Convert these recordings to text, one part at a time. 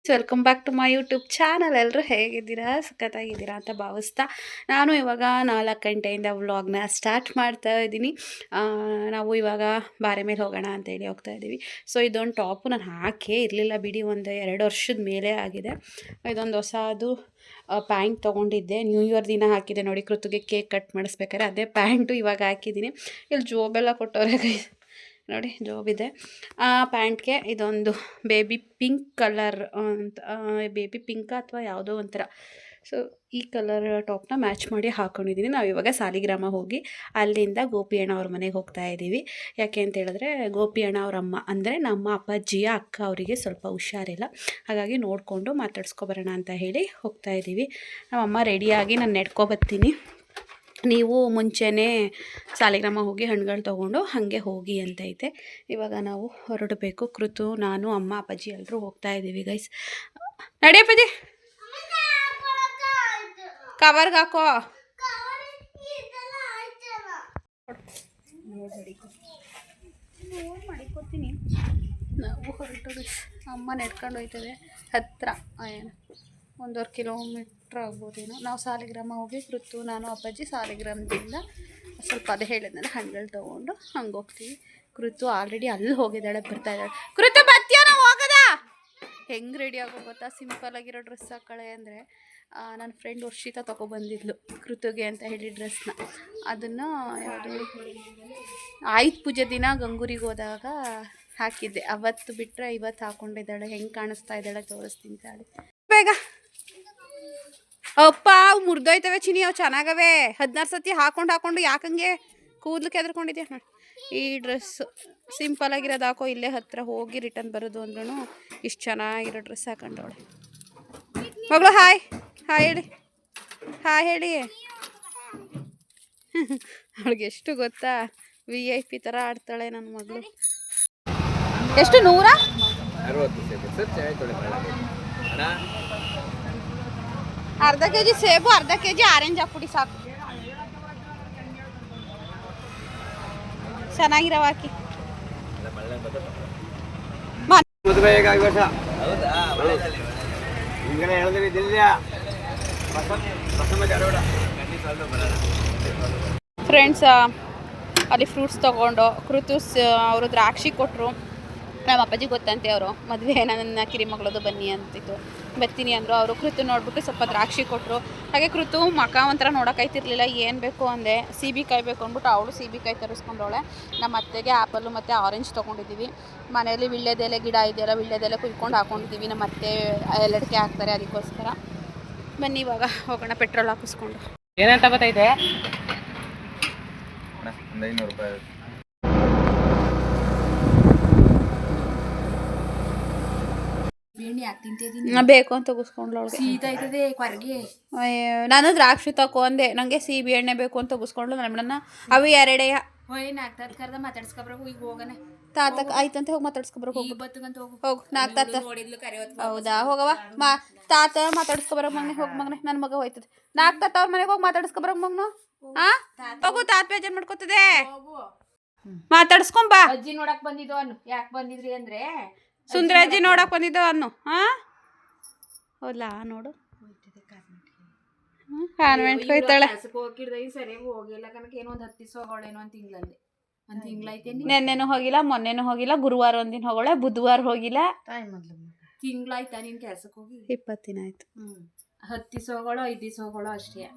Welcome back to my YouTube channel. ಎಲ್ಲರೂ ಹೇಗಿದ್ದೀರಾ, ಸಖತ್ತಾಗಿದ್ದೀರಾ ಅಂತ ಭಾವಿಸ್ತಾ ನಾನು ಇವಾಗ 4 ಗಂಟೆಯಿಂದ ವ್ಲಾಗ್ನ ಸ್ಟಾರ್ಟ್ ಮಾಡ್ತಾ ಇದ್ದೀನಿ. ನಾವು ಇವಾಗ ಬಾರೆ ಮೇಲೆ ಹೋಗೋಣ ಅಂತೇಳಿ ಹೋಗ್ತಾ ಇದ್ದೀವಿ. ಸೊ ಇದೊಂದು ಟಾಪು ನಾನು ಹಾಕೇ ಇರಲಿಲ್ಲ ಬಿಡಿ, ಒಂದು 2 ವರ್ಷದ ಮೇಲೆ ಆಗಿದೆ. ಇದೊಂದು ಹೊಸದು ಪ್ಯಾಂಟ್ ತೊಗೊಂಡಿದ್ದೆ, ನ್ಯೂ ಇಯರ್ ದಿನ ಹಾಕಿದ್ದೆ ನೋಡಿ, ಕೃತಿಗೆ ಕೇಕ್ ಕಟ್ ಮಾಡಿಸ್ಬೇಕಾದ್ರೆ ಅದೇ ಪ್ಯಾಂಟು ಇವಾಗ ಹಾಕಿದ್ದೀನಿ. ಇಲ್ಲಿ ಜೋಬೆಲ್ಲ ಕೊಟ್ಟವ್ರೆ ನೋಡಿ, ಜೋಬಿದೆ. ಆ ಪ್ಯಾಂಟ್ಗೆ ಇದೊಂದು ಬೇಬಿ ಪಿಂಕ್ ಕಲರ್ ಅಂತ, ಬೇಬಿ ಪಿಂಕ್ ಅಥವಾ ಯಾವುದೋ ಒಂಥರ, ಸೊ ಈ ಕಲರ್ ಟಾಪ್ನ ಮ್ಯಾಚ್ ಮಾಡಿ ಹಾಕ್ಕೊಂಡಿದ್ದೀನಿ. ನಾವು ಇವಾಗ ಸಾಲಿಗ್ರಾಮ ಹೋಗಿ ಅಲ್ಲಿಂದ ಗೋಪಿ ಅಣ್ಣ ಅವ್ರ ಮನೆಗೆ ಹೋಗ್ತಾ ಇದ್ದೀವಿ. ಯಾಕೆ ಅಂತ ಹೇಳಿದ್ರೆ ಗೋಪಿ ಅಣ್ಣ ಅವ್ರ ಅಮ್ಮ ಅಂದರೆ ನಮ್ಮ ಅಪ್ಪಾಜಿಯ ಅಕ್ಕ ಅವರಿಗೆ ಸ್ವಲ್ಪ ಹುಷಾರಿಲ್ಲ, ಹಾಗಾಗಿ ನೋಡಿಕೊಂಡು ಮಾತಾಡ್ಸ್ಕೊಬರೋಣ ಅಂತ ಹೇಳಿ ಹೋಗ್ತಾ ಇದ್ದೀವಿ. ನಮ್ಮಮ್ಮ ರೆಡಿಯಾಗಿ ನಾನು ನೆಡ್ಕೊಬರ್ತೀನಿ, ನೀವು ಮುಂಚೆನೇ ಸಾಲಿಗ್ರಾಮ ಹೋಗಿ ಹಣ್ಣುಗಳು ತೊಗೊಂಡು ಹಾಗೆ ಹೋಗಿ ಅಂತೈತೆ. ಇವಾಗ ನಾವು ಹೊರಡಬೇಕು. ಕೃತು, ನಾನು, ಅಮ್ಮ, ಅಪ್ಪಾಜಿ ಎಲ್ಲರೂ ಹೋಗ್ತಾ ಇದ್ದೀವಿ ಗೈಸ್. ನಡಿಯಪ್ಪಾಜಿ, ಕವರ್ಗೆ ಹಾಕೋ. ಮಾಡಿಕೊತೀನಿ. ನಾವು ಹೊರಟು ಅಮ್ಮ ನೆಡ್ಕೊಂಡು ಹೋಯ್ತದೆ, ಹತ್ತಿರ 1.5 ಕಿಲೋಮೀಟ್ರ್ ಆಗ್ಬೋದೇನೋ. ನಾವು ಸಾಲಿಗ್ರಾಮ ಹೋಗಿ ಕೃತು, ನಾನು, ಅಪ್ಪಾಜಿ ಸಾಲಿಗ್ರಾಮದಿಂದ ಸ್ವಲ್ಪ ಅದೇ ಹೇಳಿದ್ನಲ್ಲ ಹಣ್ಣುಗಳು ತೊಗೊಂಡು ಹಂಗೆ ಹೋಗ್ತೀವಿ. ಕೃತು ಆಲ್ರೆಡಿ ಅಲ್ಲಿ ಹೋಗಿದ್ದಾಳೆ, ಬರ್ತಾ ಇದ್ದಾಳೆ. ಕೃತು ಬತ್ತೀಯ, ನಾವು ಹೋಗೋದ? ಹೆಂಗೆ ರೆಡಿ ಆಗೋ ಗೊತ್ತಾ, ಸಿಂಪಲ್ಲಾಗಿರೋ ಡ್ರೆಸ್ ಹಾಕೊಳ್ಳೆ ಅಂದರೆ ನನ್ನ ಫ್ರೆಂಡ್ ವರ್ಷಿತಾ ತೊಗೊಬಂದಿದ್ಲು ಕೃತುಗೆ ಅಂತ ಹೇಳಿ ಡ್ರೆಸ್ನ. ಅದನ್ನು ಯಾವುದು ಆಯುಧ ಪೂಜೆ ದಿನ ಗಂಗೂರಿಗೆ ಹೋದಾಗ ಹಾಕಿದ್ದೆ, ಅವತ್ತು ಬಿಟ್ಟರೆ ಇವತ್ತು ಹಾಕ್ಕೊಂಡಿದ್ದಾಳೆ. ಹೆಂಗೆ ಕಾಣಿಸ್ತಾ ಇದ್ದಾಳೆ ತೋರಿಸ್ತೀನಿ ತಾಳಿ. ಬೇಗ ಅಪ್ಪ, ಅವು ಮುರಿದೋಯ್ತವೆ ಚಿನಿ, ಅವು ಚೆನ್ನಾಗವೆ. 16 ಸತಿ ಹಾಕೊಂಡು ಯಾಕಂಗೆ ಕೂದಲು ಕೆದ್ರಕೊಂಡಿದ್ಯಾ ನೋಡಿ. ಈ ಡ್ರೆಸ್ಸು ಸಿಂಪಲ್ಲಾಗಿರೋದು ಹಾಕೋ, ಇಲ್ಲೇ ಹತ್ತಿರ ಹೋಗಿ ರಿಟರ್ನ್ ಬರೋದು ಅಂದ್ರೂ ಇಷ್ಟು ಚೆನ್ನಾಗಿರೋ ಡ್ರೆಸ್ ಹಾಕೊಂಡವಳೆ. ಮಗಳು ಹಾಯ್ ಹಾಯ್ ಹೇಳಿ, ಹಾಯ್ ಹೇಳಿ. ಅವಳಿಗೆ ಎಷ್ಟು ಗೊತ್ತಾ, VIP ಥರ ಆಡ್ತಾಳೆ ನನ್ನ ಮಗಳು. ಎಷ್ಟು 160? ಅರ್ಧ ಕೆಜಿ ಸೇಬು, ಅರ್ಧ ಕೆಜಿ ಆರೆಂಜ್ ಹಾಕ್ಬಿಡಿ ಸಾಕು, ಚೆನ್ನಾಗಿರವ ಹಾಕಿ. ಫ್ರೆಂಡ್ಸ್, ಅಲ್ಲಿ ಫ್ರೂಟ್ಸ್ ತೊಗೊಂಡು ಕೃತು ಅವರು ದ್ರಾಕ್ಷಿ ಕೊಟ್ಟರು. ನಮ್ಮ ಅಪ್ಪಾಜಿ ಗೊತ್ತಂತೆ, ಅವರು ಮದುವೆ ನನ್ನ ಕಿರಿಮಗಳದು ಬನ್ನಿ ಅಂತಿತ್ತು, ಬರ್ತೀನಿ ಅಂದರು. ಅವರು ಕೃತು ನೋಡ್ಬಿಟ್ಟು ಸ್ವಲ್ಪ ದ್ರಾಕ್ಷಿ ಕೊಟ್ಟರು. ಹಾಗೆ ಕೃತು ಮಕ ಒಂಥರ ನೋಡೋಕ್ಕಾಯ್ತಿರ್ಲಿಲ್ಲ, ಏನು ಬೇಕು ಅಂದೆ. ಸೀಬೆಕಾಯಿ ಬೇಕು ಅಂದ್ಬಿಟ್ಟು ಅವಳು ಸೀಬೆಕಾಯಿ ತರಿಸ್ಕೊಂಡವಳೆ. ನಮ್ಮ ಅತ್ತೆಗೆ ಆ್ಯಪಲ್ಲು ಮತ್ತು ಆರೆಂಜ್ ತೊಗೊಂಡಿದ್ದೀವಿ. ಮನೆಯಲ್ಲಿ ವಿಳ್ಯದೆಲೆ ಗಿಡ ಇದೆಯಲ್ಲ, ವಿಳ್ಯದೆಲೆ ಕುಯ್ಕೊಂಡು ಹಾಕ್ಕೊಂಡಿದ್ದೀವಿ. ನಮ್ಮ ಅತ್ತೆ ಎಲ್ಲಡಿಕೆ ಹಾಕ್ತಾರೆ, ಅದಕ್ಕೋಸ್ಕರ. ಬನ್ನಿ ಇವಾಗ ಹೋಗೋಣ ಪೆಟ್ರೋಲ್ ಹಾಕಿಸ್ಕೊಂಡು. ಏನಂತ ಗೊತ್ತೈತೆ, 500 ರೂಪಾಯಿ ಬೇಕು ಅಂತ ತಗಿಸ್ಕೊಂಡ್ಲು ಅವಳಿಗೆ. ನಾನು ದ್ರಾಕ್ಷಿ ತಗೋ ಅಂದೆ, ನನಗೆ ಸೀಬೆ ಎಣ್ಣೆ ಬೇಕು ಅಂತ ತಗಿಸ್ಕೊಂಡ್ಲು. ನಮ್ಮನ್ನ ಅವು ಎರಡೇ ತಾತ ಆಯ್ತಂತೆ, ಹೋಗಿ ಮಾತಾಡ್ಸ್ಕೊಬರಕ್ ಹೋಗು. ನಾಲ್ಕು ತಾತ ಹೌದಾ, ಹೋಗವ ತಾತ ಮಾತಾಡ್ಸ್ಕೊಬರಕ್ ಮಗನೆ, ಹೋಗಿ ಮಗನೆ, ನನ್ನ ಮಗ ಹೋಯ್ತದೆ. 4 ತಾತ ಅವ್ರ ಮನೆಗೆ ಹೋಗಿ ಮಾತಾಡ್ಸ್ಕೊಬರಕ್ ಮಗನು. ಹೋಗು, ತಾತ ಬೇಜಾರು ಮಾಡ್ಕೊತದೆ, ಮಾತಾಡ್ಸ್ಕೊಂಬಾ. ಅಜ್ಜಿ ನೋಡಕ್ ಬಂದಿದ್ದು ಅನ್ನು. ಯಾಕೆ ಬಂದಿದ್ರಿ ಅಂದ್ರೆ ಸುಂದರಜ್ಜಿ ನೋಡಕ್ ಬಂದಿದ್ದೋ ಅನ್ನು. ಹೌದಾ, ನೋಡು ಕಾನ್ವೆಂಟ್ ಹೋಯ್ತಾಳೆ. ಸರಿಯಾಗಿ ಹೋಗಿಲ್ಲ ಕನಕ, ಏನೋ ಒಂದು 10 ದಿವಸ ಹೋಗೋಳೇನೋ ಒಂದು ತಿಂಗಳಲ್ಲಿ. ಒಂದು ತಿಂಗಳೈತೆ. ನೆನ್ನೆನೂ ಹೋಗಿಲ್ಲ, ಮೊನ್ನೆನೂ ಹೋಗಿಲ್ಲ, ಗುರುವಾರ ಒಂದಿನ ಹೋಗೋಳೆ, ಬುಧವಾರ ಹೋಗಿಲ್ಲ. ತಿಂಗಳಾಯ್ತಾ ನೀನ್ ಕೆಲ್ಸಕ್ಕೆ ಹೋಗಿ? 20 ದಿನ ಆಯ್ತು. 10 ದಿವಸ ಹೋಗೋಳು, 5 ದಿವಸ ಹೋಗೋಳು ಅಷ್ಟೇ.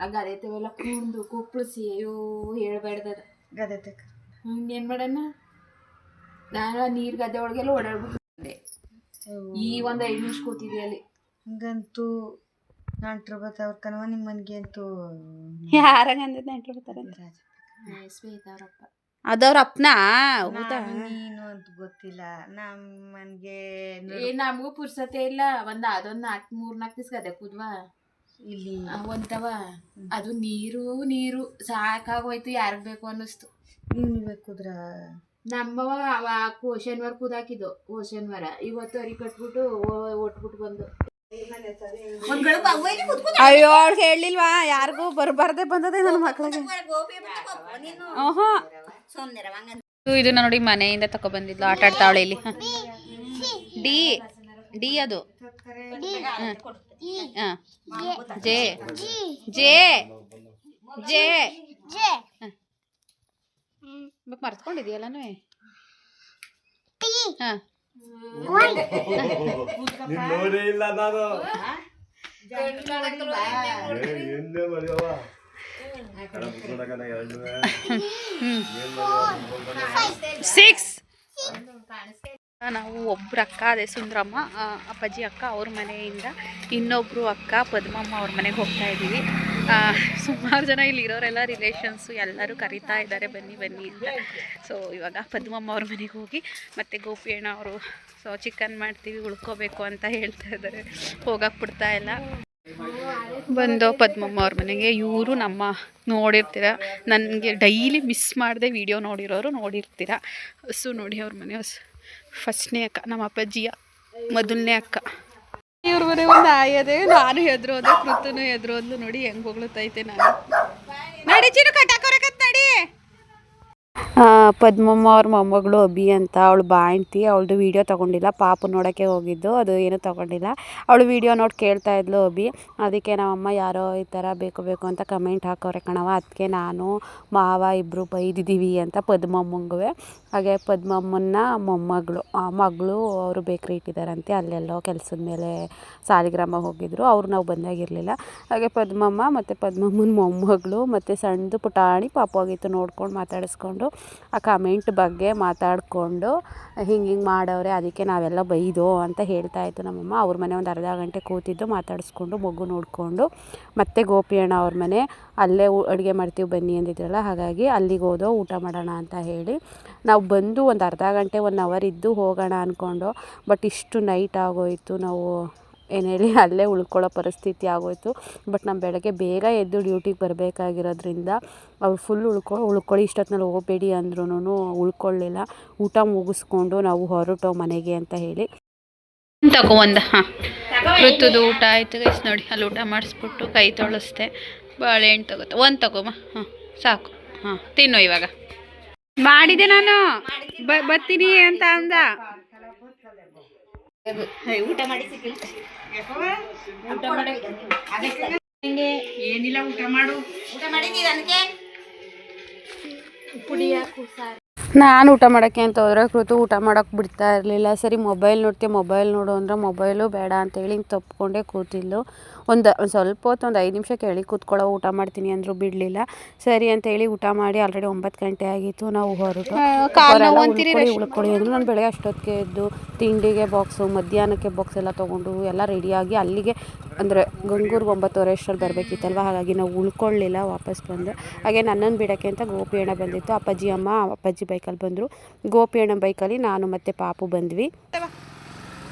ಆ ಗದೆತವೆಲ್ಲ ಕುಂದು ಕುಪ್ಪಳಿಸಿ, ಅಯ್ಯೋ ಹೇಳ್ಬೇಡ್ದದ ಗದೆ. ಏನ್ ಮಾಡೋಣ, ನಾನು ನೀರ್ ಗದ್ದೆ ಒಳಗೆಲ್ಲ ಓಡಾಡ್ಬಿಟ್ಟೆ. ಈ ಒಂದು 5 ನಿಮಿಷ ಕೂತಿದ್ದೆ ಅಲ್ಲಿ. ಹಂಗಂತೂ ನೆಂಟ್ರು ಬರ್ತಾವ್ರ ಕಣವ ನಿಮ್ಮ ಮನೆಗೆ ಅಂತೂ. ಯಾರಂಗಂದ್ರೆ ನೆಂಟ್ರು ಬರ್ತಾರೆ? ಶ್ವೇತಾ ಅವ್ರಪ್ಪ. ಅದವ್ರ ಅಪ್ಪನ. ನೀನು ಅಂತ ಗೊತ್ತಿಲ್ಲ ನಮ್ಮನ್ಗೆ. ನಮಗೂ ಪುರ್ಸತೆ ಇಲ್ಲ. ಅದೊಂದು 3-4 ದಿವಸ ಗದೆ ಕೂದ್ವಾ ಇಲ್ಲಿ ಒಂತವ. ಅದು ನೀರು ಸಾಕಾಗೋಯ್ತು, ಯಾರಿಗ್ ಬೇಕು ಅನ್ನಿಸ್ತು. ನೀನು ಬೇಕುದ್ರ ನಮ್ಮವ ಶನಿವಾರ ಕೂದಾಕಿದ್ದು, ಶನಿವಾರ. ಇವತ್ತು ಅರಿ ಕಟ್ಬಿಟ್ಟು ಒಟ್ಬಿಟ್ಟು ಬಂದು. ಅಯ್ಯೋ, ಅವ್ಳು ಹೇಳಿಲ್ವಾ ಯಾರಿಗೂ ಬರಬಾರ್ದೆ ಬಂದದೆ ನನ್ನ ಮಕ್ಳಿಗೆ. ಇದನ್ನ ನೋಡಿ ಮನೆಯಿಂದ ತಗೊಬಂದಿದ್ಲು, ಆಟ ಆಡ್ತಾವಳೆ ಇಲ್ಲಿ. ಡಿ ಡಿ ಅದು ಹಾಂ ಜೆ ಜೆ ಜೆ ಮರ್ತ್ಕೊಂಡಿದ್ಯಲ್ಲನೂ ಹಾಂ ನೋಡೇ ಇಲ್ಲ ನಾನು 6 ನಾವು ಒಬ್ರು ಅಕ್ಕ ಅದೇ ಸುಂದ್ರಮ್ಮ ಅಪ್ಪಾಜಿ ಅಕ್ಕ ಅವ್ರ ಮನೆಯಿಂದ ಇನ್ನೊಬ್ಬರು ಅಕ್ಕ ಪದ್ಮಮ್ಮ ಅವ್ರ ಮನೆಗೆ ಹೋಗ್ತಾ ಇದ್ದೀವಿ. ಸುಮಾರು ಜನ ಇಲ್ಲಿ ಇರೋರೆಲ್ಲ ರಿಲೇಷನ್ಸು ಎಲ್ಲರೂ ಕರೀತಾ ಇದ್ದಾರೆ ಬನ್ನಿ ಬನ್ನಿ ಅಂತ. ಸೊ ಇವಾಗ ಪದ್ಮಮ್ಮ ಅವ್ರ ಮನೆಗೆ ಹೋಗಿ ಮತ್ತು ಗೋಪಿ ಅಣ್ಣ ಅವರು ಸೊ ಚಿಕನ್ ಮಾಡ್ತೀವಿ ಉಳ್ಕೋಬೇಕು ಅಂತ ಹೇಳ್ತಾ ಇದ್ದಾರೆ, ಹೋಗಕ್ಕೆ ಬಿಡ್ತಾ ಇಲ್ಲ. ಬಂದು ಪದ್ಮಮ್ಮ ಅವ್ರ ಮನೆಗೆ. ಇವರು ನಮ್ಮ ನೋಡಿರ್ತೀರ, ನನಗೆ ಡೈಲಿ ಮಿಸ್ ಮಾಡದೆ ವಿಡಿಯೋ ನೋಡಿರೋರು ನೋಡಿರ್ತೀರ. ಹಸು ನೋಡಿ ಅವ್ರ ಮನೆ ಹಸು ಫಸ್ಟ್ನೇ ಅಕ್ಕ, ನಮ್ಮ ಅಪ್ಪಾಜಿಯ ಮೊದಲನೇ ಅಕ್ಕ. ಇವ್ರ ಮನೆ ಒಂದು ಆಯದೆ, ನಾನು ಹೆದ್ರೋದೆ, ಕೃತನು ಹೆದ್ರೋದ್ಲು. ನೋಡಿ ಹೆಂಗೆ ಹೊಗಳುತ್ತೈತೆ ನಾನು. ನಡಿ ಚಿನ್ನು ಕಟ್ಟಾಕೋರಕತ್ ನಡಿ. ಪದ್ಮಮ್ಮ ಅವ್ರ ಮೊಮ್ಮಗಳು ಅಭಿ ಅಂತ, ಅವಳು ಬಾಣ್ತಿ. ಅವಳದು ವೀಡಿಯೋ ತೊಗೊಂಡಿಲ್ಲ, ಪಾಪು ನೋಡೋಕ್ಕೆ ಹೋಗಿದ್ದು, ಅದು ಏನೂ ತೊಗೊಂಡಿಲ್ಲ. ಅವಳು ವೀಡಿಯೋ ನೋಡಿ ಕೇಳ್ತಾ ಇದ್ಲು ಅಭಿ. ಅದಕ್ಕೆ ನಮ್ಮಮ್ಮ ಯಾರೋ ಈ ಥರ ಬೇಕು ಬೇಕು ಅಂತ ಕಮೆಂಟ್ ಹಾಕೋರೆ ಕಣವ, ಅದಕ್ಕೆ ನಾನು ಮಾವ ಇಬ್ಬರು ಬೈದಿದ್ದೀವಿ ಅಂತ ಪದ್ಮಮ್ಮಂಗೂ. ಹಾಗೆ ಪದ್ಮಮ್ಮನ ಮೊಮ್ಮಗಳು ಮಗಳು ಅವರು ಬೇಕ್ರಿ ಇಟ್ಟಿದ್ದಾರಂತೆ, ಅಲ್ಲೆಲ್ಲೋ ಕೆಲಸದ ಮೇಲೆ ಸಾಲಿಗ್ರಾಮ ಹೋಗಿದ್ರು, ಅವ್ರು ನಾವು ಬಂದಾಗಿರಲಿಲ್ಲ. ಹಾಗೆ ಪದ್ಮಮ್ಮ ಮತ್ತು ಪದ್ಮಮ್ಮನ ಮೊಮ್ಮಗಳು ಮತ್ತು ಸಣ್ಣದು ಪುಟಾಣಿ ಪಾಪು ಆಗಿತ್ತು, ನೋಡ್ಕೊಂಡು ಮಾತಾಡಿಸ್ಕೊಂಡು ಆ ಕಮೆಂಟ್ ಬಗ್ಗೆ ಮಾತಾಡಿಕೊಂಡು ಹಿಂಗೆ ಮಾಡವ್ರೆ, ಅದಕ್ಕೆ ನಾವೆಲ್ಲ ಬೈದು ಅಂತ ಹೇಳ್ತಾಯಿತ್ತು ನಮ್ಮಮ್ಮ. ಅವ್ರ ಮನೆ ಒಂದು ಅರ್ಧ ಗಂಟೆ ಕೂತಿದ್ದು ಮಾತಾಡಿಸ್ಕೊಂಡು ಮಗು ನೋಡಿಕೊಂಡು ಮತ್ತೆ ಗೋಪಿ ಅಣ್ಣ ಅವ್ರ ಮನೆ ಅಲ್ಲೇ ಅಡುಗೆ ಮಾಡ್ತೀವಿ ಬನ್ನಿ ಅಂದಿದ್ರಲ್ಲ, ಹಾಗಾಗಿ ಅಲ್ಲಿಗೆ ಹೋದೋ ಊಟ ಮಾಡೋಣ ಅಂತ ಹೇಳಿ. ನಾವು ಬಂದು ಒಂದು ಅರ್ಧ ಗಂಟೆ 1 ಅವರ್ ಇದ್ದು ಹೋಗೋಣ ಅಂದ್ಕೊಂಡು, ಬಟ್ ಇಷ್ಟು ನೈಟ್ ಆಗೋಯಿತು, ನಾವು ಏನು ಹೇಳಿ ಅಲ್ಲೇ ಉಳ್ಕೊಳ್ಳೋ ಪರಿಸ್ಥಿತಿ ಆಗೋಯಿತು. ಬಟ್ ನಮ್ಮ ಬೆಳಗ್ಗೆ ಬೇಗ ಎದ್ದು ಡ್ಯೂಟಿಗೆ ಬರಬೇಕಾಗಿರೋದ್ರಿಂದ ಅವ್ರು ಫುಲ್ ಉಳ್ಕೊಳ್ಳಿ ಇಷ್ಟೊತ್ತಿನಲ್ಲಿ ಹೋಗಬೇಡಿ ಅಂದ್ರೂ ಉಳ್ಕೊಳ್ಳಿಲ್ಲ. ಊಟ ಮುಗಿಸ್ಕೊಂಡು ನಾವು ಹೊರಟೋ ಮನೆಗೆ ಅಂತ ಹೇಳಿ. ತಗೋ ಒಂದು ಹಾಂ ಋತುದು ಊಟ ಆಯಿತು ಗೈಸ್. ನೋಡಿ ಅಲ್ಲಿ ಊಟ ಮಾಡಿಸ್ಬಿಟ್ಟು ಕೈ ತೊಳಸ್ದೆ, ಬಾಳೆಹಣ್ಣು ತಗೋತ ಒಂದು ತಗೋಮ್ಮ. ಹಾಂ ಸಾಕು, ಹಾಂ ತಿನ್ನು. ಇವಾಗ ಮಾಡಿದೆ ನಾನು ಬರ್ತೀನಿ ಅಂತ ಅಂದ. ಊಟ ಮಾಡಿ ಸಿಕ್ಕಿಲ್ಲ, ಊಟ ಮಾಡಿ ಏನಿಲ್ಲ, ಊಟ ಮಾಡು, ಊಟ ಮಾಡಿ ನೀರು ಅದಕ್ಕೆ ಪುಡಿ ಹಾಕು ಸಾರು. ನಾನು ಊಟ ಮಾಡೋಕ್ಕೆ ಅಂತ ಹೋದ್ರೆ ಕೃತು ಊಟ ಮಾಡೋಕ್ಕೆ ಬಿಡ್ತಾ ಇರಲಿಲ್ಲ. ಸರಿ ಮೊಬೈಲ್ ನೋಡ್ತೀವಿ, ಮೊಬೈಲ್ ನೋಡು ಅಂದರೆ ಮೊಬೈಲು ಬೇಡ ಅಂತೇಳಿ ಹಿಂಗೆ ತಪ್ಪಿಕೊಂಡೇ ಕೂತಿದ್ಲು. ಒಂದು ಸ್ವಲ್ಪ ಹೊತ್ತು ಒಂದು 5 ನಿಮಿಷ ಕೇಳಿ ಕೂತ್ಕೊಳ್ಳೋ, ಊಟ ಮಾಡ್ತೀನಿ ಅಂದರೂ ಬಿಡಲಿಲ್ಲ. ಸರಿ ಅಂತೇಳಿ ಊಟ ಮಾಡಿ ಆಲ್ರೆಡಿ 9 ಗಂಟೆ ಆಗಿತ್ತು. ನಾವು ಹೊರಟು ಉಳ್ಕೊಳ್ಳಿ ಅಂದರು. ನಾನು ಬೆಳಗ್ಗೆ ಅಷ್ಟೊತ್ತಿಗೆ ಎದ್ದು ತಿಂಡಿಗೆ ಬಾಕ್ಸು, ಮಧ್ಯಾಹ್ನಕ್ಕೆ ಬಾಕ್ಸ್ ಎಲ್ಲ ತೊಗೊಂಡು ಎಲ್ಲ ರೆಡಿಯಾಗಿ ಅಲ್ಲಿಗೆ ಅಂದರೆ ಗಂಗೂರ್ಗೆ 9:30 ಅಷ್ಟರಲ್ಲಿ ಬರಬೇಕಿತ್ತಲ್ವ, ಹಾಗಾಗಿ ನಾವು ಉಳ್ಕೊಳ್ಳಿಲ್ಲ, ವಾಪಸ್ ಬಂದೆ. ಹಾಗೆ ನನ್ನನ್ನು ಬಿಡೋಕ್ಕೆ ಅಂತ ಗೋಪಿ ಅಣ್ಣ ಬಂದಿತ್ತು. ಅಪ್ಪಾಜಿ ಅಮ್ಮ ಅಪ್ಪಾಜಿ ಬೈಕಲ್ಲಿ ಬಂದರು, ಗೋಪಿ ಅಣ್ಣ ಬೈಕಲ್ಲಿ ನಾನು ಮತ್ತು ಪಾಪು ಬಂದ್ವಿ.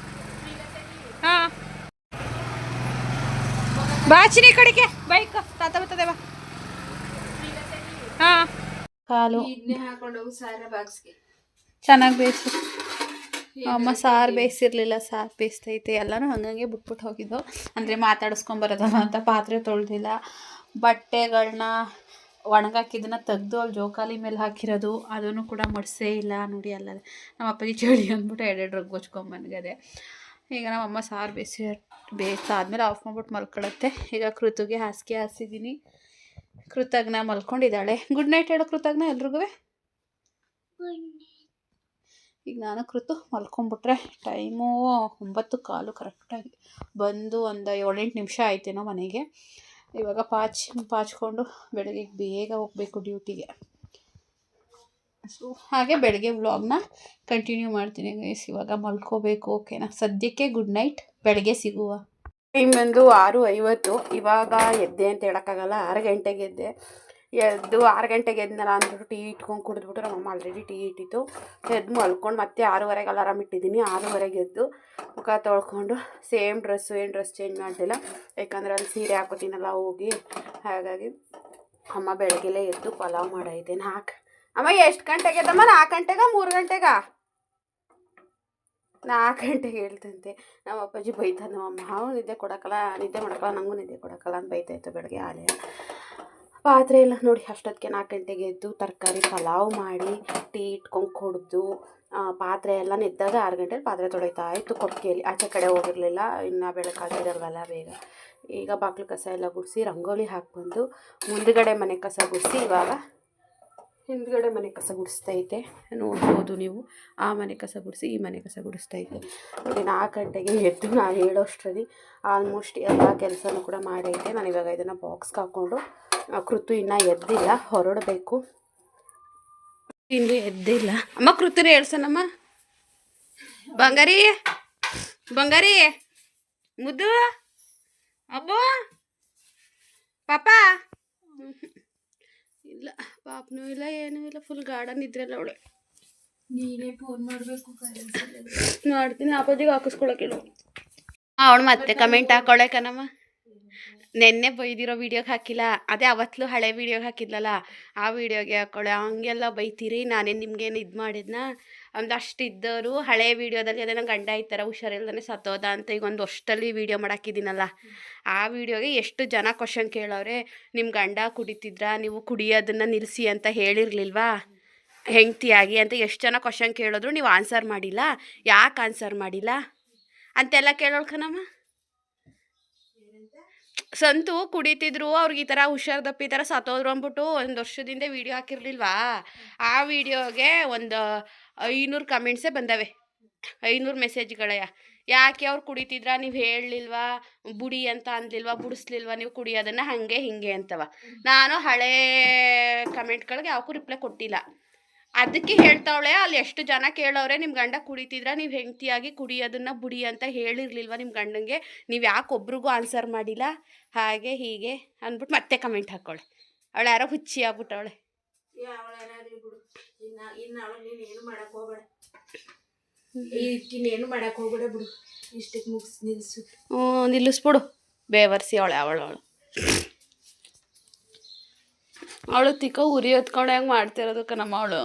ಹಾಂ ಬಾಚಿನಿ ಕಡೆಗೆ ಬೈಕ್ ತಾತ ಬರ್ತದೆ ಬಾ. ಹಾಂ ಕಾಲು ಹಾಕೊಂಡು ಸಾರ ಬಾಕ್ಸ್ಗೆ ಚೆನ್ನಾಗಿ ಬೇಯಿಸಿ. ಅಮ್ಮ ಸಾರು ಬೇಯಿಸಿರ್ಲಿಲ್ಲ, ಸಾರು ಬೇಯಿಸ್ತೈತೆ ಎಲ್ಲನೂ ಹಂಗಂಗೆ ಬಿಟ್ಬಿಟ್ಟು ಹೋಗಿದ್ದು. ಅಂದರೆ ಮಾತಾಡಿಸ್ಕೊಂಬರೋದಲ್ಲ ಅಂತ ಪಾತ್ರೆ ತೊಳೆದಿಲ್ಲ, ಬಟ್ಟೆಗಳನ್ನ ಒಣಗಾಕಿದ್ದನ್ನು ತೆಗೆದು ಅಲ್ಲಿ ಜೋಕಾಲಿ ಮೇಲೆ ಹಾಕಿರೋದು ಅದನ್ನು ಕೂಡ ಮಡಿಸೇ ಇಲ್ಲ. ನೋಡಿ ಅಲ್ಲ ನಮ್ಮ ಅಪ್ಪಾಜಿ ಚಳಿ ಅಂದ್ಬಿಟ್ಟು 2 ರಗ್ ಗೊಚ್ಕೊಂಬನ್ಗದೆ. ಈಗ ನಮ್ಮಮ್ಮ ಸಾರು ಬೇಯಿಸಾದ್ಮೇಲೆ ಆಫ್ ಮಾಡ್ಬಿಟ್ಟು ಮಲ್ಕೊಳತ್ತೆ. ಈಗ ಕೃತುಗೆ ಹಾಸಿಗೆ ಹಾಸಿದ್ದೀನಿ. ಕೃತಜ್ಞ ಮಲ್ಕೊಂಡಿದ್ದಾಳೆ. ಗುಡ್ ನೈಟ್ ಹೇಳೋ ಕೃತಜ್ಞ ಎಲ್ರಿಗೂ. ಈಗ ನಾನು ಕೃತು ಮಲ್ಕೊಂಬಿಟ್ರೆ ಟೈಮು 9:15 ಕರೆಕ್ಟಾಗಿ. ಬಂದು ಒಂದು 7-8 ನಿಮಿಷ ಆಯ್ತೇನೋ ಮನೆಗೆ. ಇವಾಗ ಪಾಚ್ಕೊಂಡು ಬೆಳಗ್ಗೆ ಬೇಗ ಹೋಗಬೇಕು ಡ್ಯೂಟಿಗೆ. ಸೊ ಹಾಗೆ ಬೆಳಗ್ಗೆ ವ್ಲಾಗ್ನ ಕಂಟಿನ್ಯೂ ಮಾಡ್ತೀನಿ ಗೈಸ್. ಇವಾಗ ಮಲ್ಕೋಬೇಕು, ಓಕೆನಾ? ಸದ್ಯಕ್ಕೆ ಗುಡ್ ನೈಟ್, ಬೆಳಗ್ಗೆ ಸಿಗುವ. ಟೈಮ್ ಬಂದು 6:50. ಇವಾಗ ಎದ್ದೆ ಅಂತ ಹೇಳೋಕ್ಕಾಗಲ್ಲ, 6 ಗಂಟೆಗೆ ಎದ್ದು 6 ಗಂಟೆಗೆ ಎದ್ದನಲ್ಲ ಅಂದ್ಬಿಟ್ಟು ಟೀ ಇಟ್ಕೊಂಡು ಕುಡಿದ್ಬಿಟ್ಟು ನಮ್ಮಮ್ಮ ಆಲ್ರೆಡಿ ಟೀ ಇಟ್ಟಿತ್ತು. ಎದ್ದು ಮಲ್ಕೊಂಡು ಮತ್ತೆ 6:30ಗೆ ಅಲಾರಾಮ್ ಇಟ್ಟಿದ್ದೀನಿ. 6:30ಗೆ ಎದ್ದು ಮುಖ ತೊಳ್ಕೊಂಡು ಸೇಮ್ ಡ್ರೆಸ್ಸು, ಏನು ಡ್ರೆಸ್ ಚೇಂಜ್ ಮಾಡಲಿಲ್ಲ, ಯಾಕಂದರೆ ಅಲ್ಲಿ ಸೀರೆ ಹಾಕೋತೀನಲ್ಲ ಹೋಗಿ. ಹಾಗಾಗಿ ಅಮ್ಮ ಬೆಳಗ್ಗೆಲೇ ಎದ್ದು ಪಲಾವ್ ಮಾಡೈತೆ. ಅಮ್ಮ ಎಷ್ಟು ಗಂಟೆಗೆ ಎದ್ದಮ್ಮ? 4 ಗಂಟೆಗಾ 3 ಗಂಟೆಗಾ? 4 ಗಂಟೆಗೆ ಹೇಳ್ತಂತೆ. ನಮ್ಮ ಅಪ್ಪಾಜಿ ಬೈತಾರೆ, ನಮ್ಮಮ್ಮ ಅವ್ನು ನಿದ್ದೆ ಮಾಡೋಕ್ಕಲ್ಲ ನನಗೂ ನಿದ್ದೆ ಕೊಡೋಕ್ಕಲ್ಲ ಅಂತ ಬೈತಾಯಿತ್ತು ಬೆಳಗ್ಗೆ. ಆಲೇ ಪಾತ್ರೆ ಎಲ್ಲ ನೋಡಿ ಅಷ್ಟೊತ್ತಿಗೆ 4 ಗಂಟೆಗೆ ಎದ್ದು ತರಕಾರಿ ಪಲಾವ್ ಮಾಡಿ ಟೀ ಇಟ್ಕೊಂಡು ಕುಡಿದು ಪಾತ್ರೆ ಎಲ್ಲ ನೆದ್ದಾಗ 6 ಗಂಟೆಲಿ ಪಾತ್ರೆ ತೊಳಿತಾ ಇತ್ತು ಕೊಟ್ಟಿಗೆಯಲ್ಲಿ. ಆಚೆ ಕಡೆ ಹೋಗಿರಲಿಲ್ಲ, ಇನ್ನು ಬೆಳಕಾಗಿರಲ್ವಲ್ಲ ಬೇಗ. ಈಗ ಬಾಗಿಲು ಕಸ ಎಲ್ಲ ಗುಡಿಸಿ ರಂಗೋಲಿ ಹಾಕ್ಬಂದು ಮುಂದುಗಡೆ ಮನೆ ಕಸ ಗುಡಿಸಿ ಇವಾಗ ಹಿಂದ್ಗಡೆ ಮನೆ ಕಸ ಗುಡಿಸ್ತೈತೆ. ನೋಡ್ಬೋದು ನೀವು, ಆ ಮನೆ ಕಸ ಗುಡಿಸಿ ಈ ಮನೆ ಕಸ ಗುಡಿಸ್ತೈತೆ. ನೋಡಿ 4 ಗಂಟೆಗೆ ಎದ್ದು ನಾನು ಹೇಳೋಷ್ಟರಲ್ಲಿ ಆಲ್ಮೋಸ್ಟ್ ಎಲ್ಲ ಕೆಲಸನೂ ಕೂಡ ಮಾಡೈತೆ. ನಾನು ಇವಾಗ ಇದನ್ನು ಬಾಕ್ಸ್ಗೆ ಹಾಕ್ಕೊಂಡು ಕೃತು ಇನ್ನೂ ಎದ್ದಿಲ್ಲ, ಹೊರಡಬೇಕು. ಇನ್ನೂ ಎದ್ದಿಲ್ಲ. ಅಮ್ಮ ಕೃತಿನ ಹೇಳ್ಸನಮ್ಮ. ಬಂಗಾರಿ ಬಂಗಾರಿ ಮುದ್ದು ಅಬ್ಬೋ ಪಾಪ ಇಲ್ಲ, ಪಾಪನೂ ಇಲ್ಲ ಏನೂ ಇಲ್ಲ, ಫುಲ್ ಗಾರ್ಡನ್ ಇದ್ರಲ್ಲ ಅವಳೆ. ನೀನೇ ಫೋನ್ ಮಾಡಬೇಕು ಮಾಡ್ತೀನಿ, ಅಪ್ಪಾಜಿಗೆ ಹಾಕಿಸ್ಕೊಳಕ್ಕೆ. ಅವಳು ಮತ್ತೆ ಕಮೆಂಟ್ ಹಾಕೊಳ್ಳೆ ಕಣಮ್ಮ. ನೆನ್ನೆ ಬೈದಿರೋ ವೀಡಿಯೋಗೆ ಹಾಕಿಲ್ಲ, ಅದೇ ಅವತ್ತು ಹಳೆ ವೀಡಿಯೋಗೆ ಹಾಕಿದ್ಲಲ್ಲ ಆ ವೀಡಿಯೋಗೆ ಹಾಕೊಳ್ಳೆ. ಹಂಗೆಲ್ಲ ಬೈತೀರಿ, ನಾನೇನು ನಿಮ್ಗೇನು ಇದು ಮಾಡಿದ್ನ? ಒಂದಷ್ಟು ಇದ್ದವರು ಹಳೆ ವೀಡಿಯೋದಲ್ಲಿ ಅದೇ ನಂಗೆ ಗಂಡ ಈ ಥರ ಹುಷಾರಿಲ್ದೇ ಸತ್ತೋದ ಅಂತ ಈಗ ಒಂದು ವರ್ಷದಲ್ಲಿ ವೀಡಿಯೋ ಮಾಡಾಕಿದ್ದೀನಲ್ಲ, ಆ ವೀಡಿಯೋಗೆ ಎಷ್ಟು ಜನ ಕ್ವಶನ್ ಕೇಳೋರೆ. ನಿಮ್ಮ ಗಂಡ ಕುಡಿತಿದ್ರಾ, ನೀವು ಕುಡಿಯೋದನ್ನು ನಿಲ್ಲಿಸಿ ಅಂತ ಹೇಳಿರ್ಲಿಲ್ವಾ ಹೆಂಡ್ತಿಯಾಗಿ ಅಂತ ಎಷ್ಟು ಜನ ಕ್ವಶನ್ ಕೇಳಿದ್ರು, ನೀವು ಆನ್ಸರ್ ಮಾಡಿಲ್ಲ. ಯಾಕೆ ಆನ್ಸರ್ ಮಾಡಿಲ್ಲ ಅಂತೆಲ್ಲ ಕೇಳೋಳ್ಕನಮ್ಮ. ಸಂತು ಕುಡಿತಿದ್ರು, ಅವ್ರಿಗೆ ಈ ಥರ ಹುಷಾರ್ದಪ್ಪ ಈ ಥರ ಸತ್ತೋದ್ರು ಅಂದ್ಬಿಟ್ಟು ಒಂದು ವರ್ಷದಿಂದ ವೀಡಿಯೋ ಹಾಕಿರ್ಲಿಲ್ವಾ? ಆ ವೀಡಿಯೋಗೆ ಒಂದು 500 ಕಮೆಂಟ್ಸೇ ಬಂದವೆ, 500 ಮೆಸೇಜ್ಗಳಯ್ಯ. ಯಾಕೆ ಅವ್ರು ಕುಡಿತಿದ್ರ, ನೀವು ಹೇಳಲಿಲ್ವಾ, ಬುಡಿ ಅಂತ ಅಂದಿಲ್ವಾ, ಬುಡಿಸ್ಲಿಲ್ವಾ ನೀವು ಕುಡಿಯೋದನ್ನು ಹಾಗೆ ಹಿಂಗೆ ಅಂತವ. ನಾನು ಹಳೇ ಕಮೆಂಟ್ಗಳಿಗೆ ಯಾವಕ್ಕೂ ರಿಪ್ಲೈ ಕೊಟ್ಟಿಲ್ಲ. ಅದಕ್ಕೆ ಹೇಳ್ತಾವಳೆ, ಅಲ್ಲಿ ಎಷ್ಟು ಜನ ಕೇಳೋರೆ, ನಿಮ್ಮ ಗಂಡ ಕುಡಿತಿದ್ರ, ನೀವು ಹೆಂಡ್ತಿಯಾಗಿ ಕುಡಿಯೋದನ್ನು ಬುಡಿ ಅಂತ ಹೇಳಿರ್ಲಿಲ್ವ ನಿಮ್ಮ ಗಂಡಂಗೆ, ನೀವು ಯಾಕೆ ಒಬ್ರಿಗೂ ಆನ್ಸರ್ ಮಾಡಿಲ್ಲ, ಹಾಗೆ ಹೀಗೆ ಅಂದ್ಬಿಟ್ಟು ಮತ್ತೆ ಕಮೆಂಟ್ ಹಾಕ್ಕೊಳ್ಳೆ. ಅವಳು ಯಾರೋ ಹುಚ್ಚಿ ಆಗ್ಬಿಟ್ಟವಳೆ. ನೀನೇನು ಮಾಡಕ್ಕೆ ಹೋಗಬೇಡ, ಈಗಿನೇನು ಮಾಡಕ್ಕೆ ಹೋಗಬೇಡ ಬಿಡು, ಇಷ್ಟಕ್ಕೆ ಮುಗಿಸ್ ನಿಲ್ಲಿಸು. ನಿಲ್ಲಿಸ್ಬಿಡು, ಬೇವರ್ಸಿ ಅವಳು ತಿಕ್ಕ ಉರಿ ಹೊತ್ಕೊಂಡು ಹೆಂಗೆ ಮಾಡ್ತಿರೋದಕ್ಕೆ ನಮ್ಮ ಅವಳು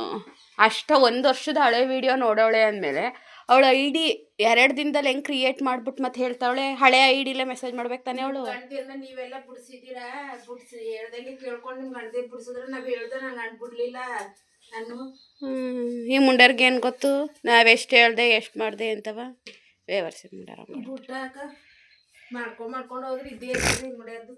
ಅಷ್ಟ 1 ವರ್ಷದ ಹಳೆ ವೀಡಿಯೋ ನೋಡೋಳೆ ಅಂದಮೇಲೆ ಅವಳು ID 2 ದಿನದಲ್ಲಿ ಹೆಂಗೆ ಕ್ರಿಯೇಟ್ ಮಾಡ್ಬಿಟ್ಟು ಮತ್ತೆ ಹೇಳ್ತಾವಳೆ, ಹಳೆ IDಲೇ ಮೆಸೇಜ್ ಮಾಡ್ಬೇಕು ತಾನೆ ಅವಳು. ಗಂಟೆಲ್ಲ ನೀವೆಲ್ಲ ಬಿಡಿಸಿದ್ದೀರಾ, ಬಿಡಿಸಿ ಹೇಳ್ದಂಗೆ ಕೇಳ್ಕೊಂಡು ನಿಮ್ಮ ಗಂಟೆ ಬಿಡಿಸಿದ್ರೆ ನಾವು ಹೇಳ್ದೆ ನಂಗೆ ಅಂಟ್ಬಿಡ್ಲಿಲ್ಲ ನಾನು. ಈ ಮುಂಡರ್ಗೆ ಏನು ಗೊತ್ತು ನಾವೆಷ್ಟು ಹೇಳ್ದೆ ಎಷ್ಟು ಮಾಡಿದೆ ಅಂತವ. ಬೇವರ್ಸಿ ಮುಂಡಾರ ಬುಟ್ಟಾಕ ಮಾಡ್ಕೊಂಡು ಹೋದ್ರೆ ಇದ್ದೇ ಇರ್ತದೆ ಮುಡಿಯೋದು.